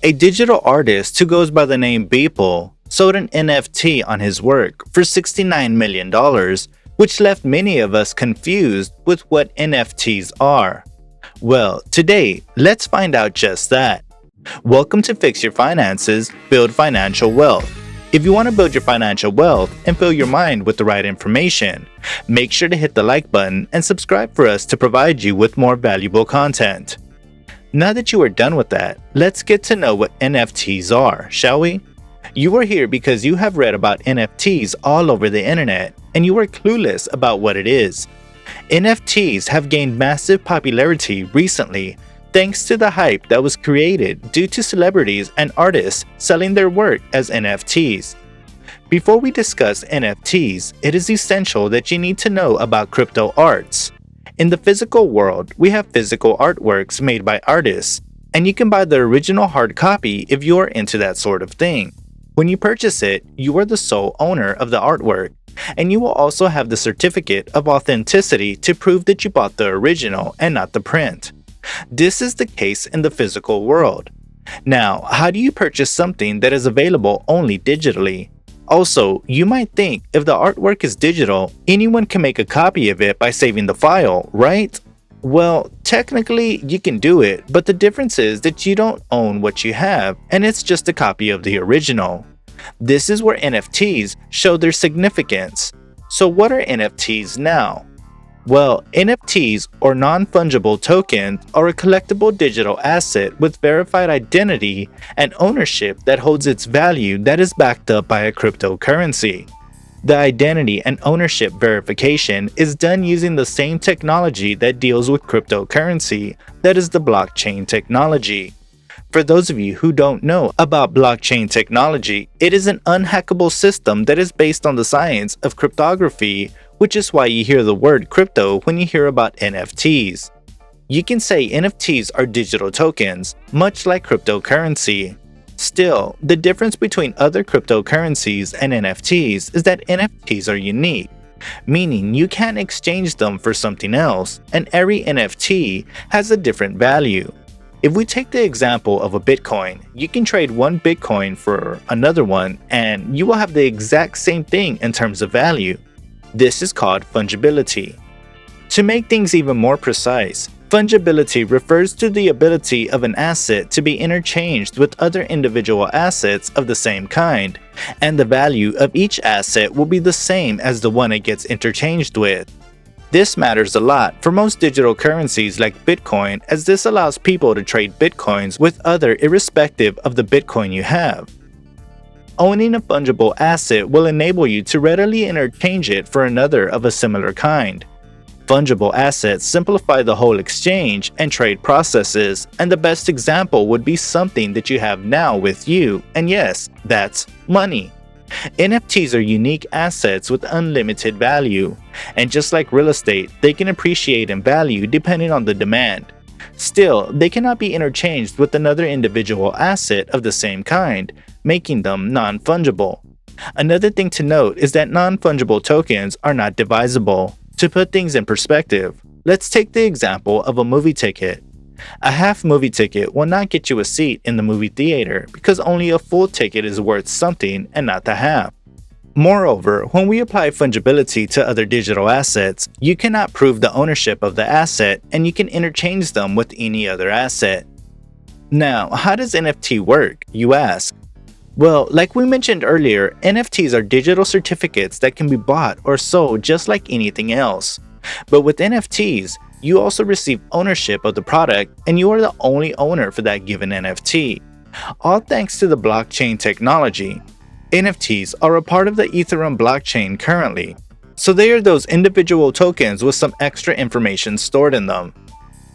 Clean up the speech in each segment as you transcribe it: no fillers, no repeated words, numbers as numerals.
A digital artist who goes by the name Beeple sold an NFT on his work for $69 million, which left many of us confused with what NFTs are. Well, today, let's find out just that. Welcome to Fix Your Finances, Build Financial Wealth. If you want to build your financial wealth and fill your mind with the right information, make sure to hit the like button and subscribe for us to provide you with more valuable content. Now that you are done with that, let's get to know what NFTs are, shall we? You are here because you have read about NFTs all over the internet and you are clueless about what it is. NFTs have gained massive popularity recently thanks to the hype that was created due to celebrities and artists selling their work as NFTs. Before we discuss NFTs, it is essential that you need to know about crypto arts. In the physical world, we have physical artworks made by artists, and you can buy the original hard copy if you are into that sort of thing. When you purchase it, you are the sole owner of the artwork, and you will also have the certificate of authenticity to prove that you bought the original and not the print. This is the case in the physical world. Now, how do you purchase something that is available only digitally? Also, you might think if the artwork is digital, anyone can make a copy of it by saving the file, right? Well, technically you can do it, but the difference is that you don't own what you have, and it's just a copy of the original. This is where NFTs show their significance. So what are NFTs now? Well, NFTs, or non-fungible tokens, are a collectible digital asset with verified identity and ownership that holds its value that is backed up by a cryptocurrency. The identity and ownership verification is done using the same technology that deals with cryptocurrency, that is the blockchain technology. For those of you who don't know about blockchain technology, it is an unhackable system that is based on the science of cryptography, which is why you hear the word crypto when you hear about NFTs. You can say NFTs are digital tokens, much like cryptocurrency. Still, the difference between other cryptocurrencies and NFTs is that NFTs are unique, meaning you can't exchange them for something else, and every NFT has a different value. If we take the example of a Bitcoin, you can trade one Bitcoin for another one, and you will have the exact same thing in terms of value. This is called fungibility. To make things even more precise, fungibility refers to the ability of an asset to be interchanged with other individual assets of the same kind, and the value of each asset will be the same as the one it gets interchanged with. This matters a lot for most digital currencies like Bitcoin, as this allows people to trade Bitcoins with other irrespective of the Bitcoin you have. Owning a fungible asset will enable you to readily interchange it for another of a similar kind. Fungible assets simplify the whole exchange and trade processes, and the best example would be something that you have now with you, and yes, that's money. NFTs are unique assets with unlimited value, and just like real estate, they can appreciate in value depending on the demand. Still, they cannot be interchanged with another individual asset of the same kind, making them non-fungible. Another thing to note is that non-fungible tokens are not divisible. To put things in perspective, let's take the example of a movie ticket. A half movie ticket will not get you a seat in the movie theater because only a full ticket is worth something and not the half. Moreover, when we apply fungibility to other digital assets, you cannot prove the ownership of the asset and you can interchange them with any other asset. Now, how does NFT work, you ask? Well, like we mentioned earlier, NFTs are digital certificates that can be bought or sold just like anything else. But with NFTs, you also receive ownership of the product and you are the only owner for that given NFT. All thanks to the blockchain technology. NFTs are a part of the Ethereum blockchain currently, so they are those individual tokens with some extra information stored in them.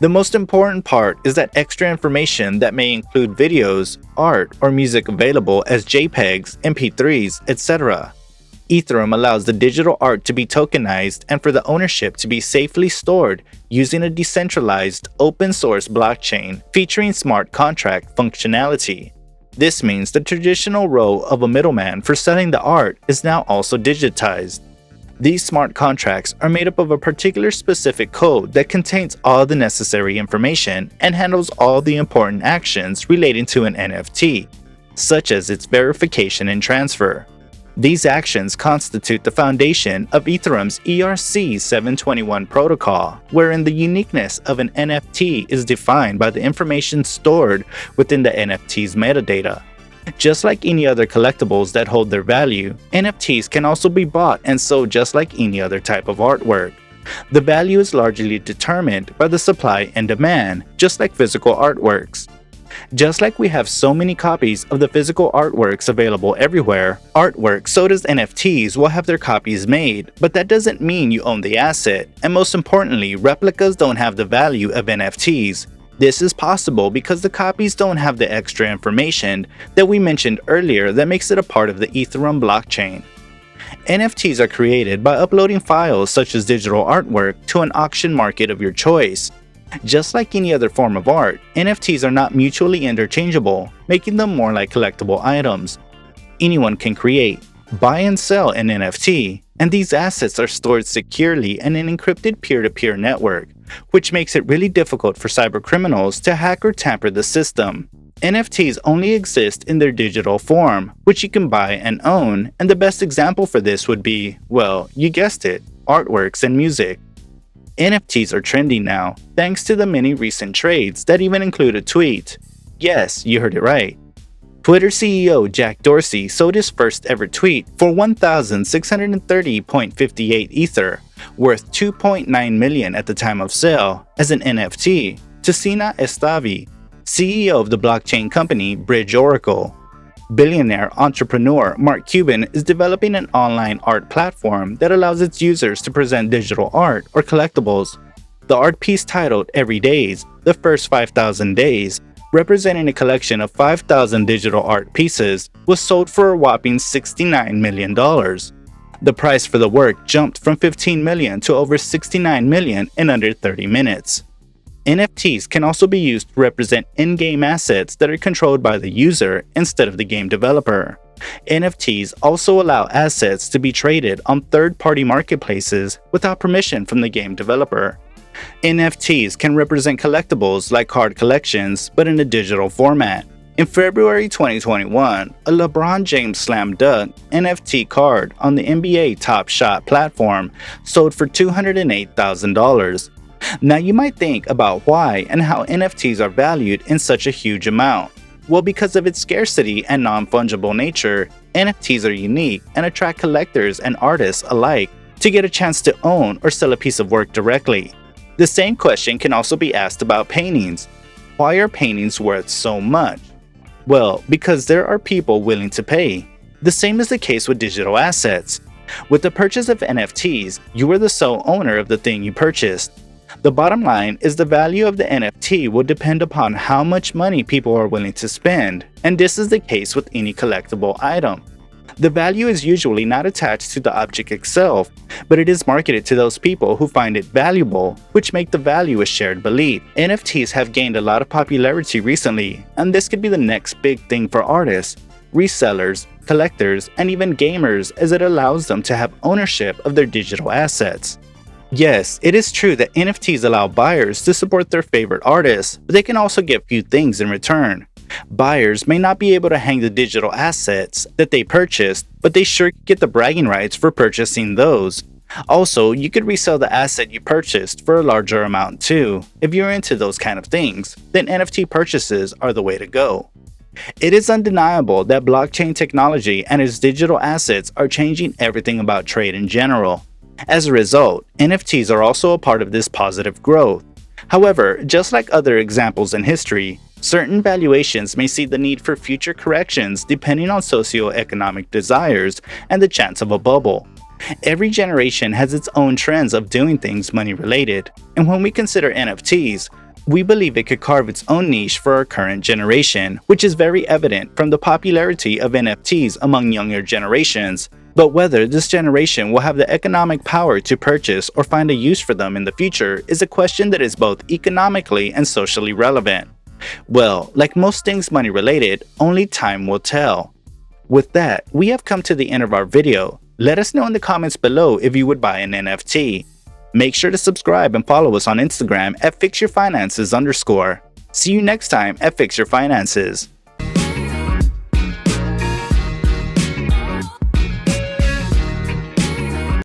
The most important part is that extra information that may include videos, art, or music available as JPEGs, MP3s, etc. Ethereum allows the digital art to be tokenized and for the ownership to be safely stored using a decentralized, open-source blockchain featuring smart contract functionality. This means the traditional role of a middleman for selling the art is now also digitized. These smart contracts are made up of a particular specific code that contains all the necessary information and handles all the important actions relating to an NFT, such as its verification and transfer. These actions constitute the foundation of Ethereum's ERC-721 protocol, wherein the uniqueness of an NFT is defined by the information stored within the NFT's metadata. Just like any other collectibles that hold their value, NFTs can also be bought and sold just like any other type of artwork. The value is largely determined by the supply and demand, just like physical artworks. Just like we have so many copies of the physical artworks available everywhere, artworks sold as NFTs will have their copies made, but that doesn't mean you own the asset, and most importantly, replicas don't have the value of NFTs. This is possible because the copies don't have the extra information that we mentioned earlier that makes it a part of the Ethereum blockchain. NFTs are created by uploading files such as digital artwork to an auction market of your choice. Just like any other form of art, NFTs are not mutually interchangeable, making them more like collectible items. Anyone can create, buy and sell an NFT, and these assets are stored securely in an encrypted peer-to-peer network, which makes it really difficult for cybercriminals to hack or tamper the system. NFTs only exist in their digital form, which you can buy and own, and the best example for this would be, well, you guessed it, artworks and music. NFTs are trending now, thanks to the many recent trades that even include a tweet. Yes, you heard it right. Twitter CEO Jack Dorsey sold his first ever tweet for 1,630.58 Ether, worth $2.9 million at the time of sale, as an NFT, to Sina Estavi, CEO of the blockchain company Bridge Oracle. Billionaire entrepreneur Mark Cuban is developing an online art platform that allows its users to present digital art or collectibles. The art piece titled Every Days, the first 5,000 days, representing a collection of 5,000 digital art pieces, was sold for a whopping $69 million. The price for the work jumped from $15 million to over $69 million in under 30 minutes. NFTs can also be used to represent in-game assets that are controlled by the user instead of the game developer. NFTs also allow assets to be traded on third-party marketplaces without permission from the game developer. NFTs can represent collectibles like card collections, but in a digital format. In February 2021, a LeBron James Slam Dunk NFT card on the NBA Top Shot platform sold for $208,000. Now you might think about why and how NFTs are valued in such a huge amount. Well, because of its scarcity and non-fungible nature, NFTs are unique and attract collectors and artists alike to get a chance to own or sell a piece of work directly. The same question can also be asked about paintings. Why are paintings worth so much? Well, because there are people willing to pay. The same is the case with digital assets. With the purchase of NFTs, you are the sole owner of the thing you purchased. The bottom line is the value of the NFT will depend upon how much money people are willing to spend, and this is the case with any collectible item. The value is usually not attached to the object itself, but it is marketed to those people who find it valuable, which make the value a shared belief. NFTs have gained a lot of popularity recently, and this could be the next big thing for artists, resellers, collectors, and even gamers, as it allows them to have ownership of their digital assets. Yes, it is true that NFTs allow buyers to support their favorite artists, but they can also get few things in return. Buyers may not be able to hang the digital assets that they purchased, but they sure get the bragging rights for purchasing those. Also, you could resell the asset you purchased for a larger amount too. If you're into those kind of things, then NFT purchases are the way to go. It is undeniable that blockchain technology and its digital assets are changing everything about trade in general. As a result, NFTs are also a part of this positive growth. However, just like other examples in history, certain valuations may see the need for future corrections depending on socioeconomic desires and the chance of a bubble. Every generation has its own trends of doing things money-related, and when we consider NFTs, we believe it could carve its own niche for our current generation, which is very evident from the popularity of NFTs among younger generations. But whether this generation will have the economic power to purchase or find a use for them in the future is a question that is both economically and socially relevant. Well, like most things money related, only time will tell. With that, we have come to the end of our video. Let us know in the comments below if you would buy an NFT. Make sure to subscribe and follow us on Instagram at fixyourfinances_. See you next time at Fix Your Finances.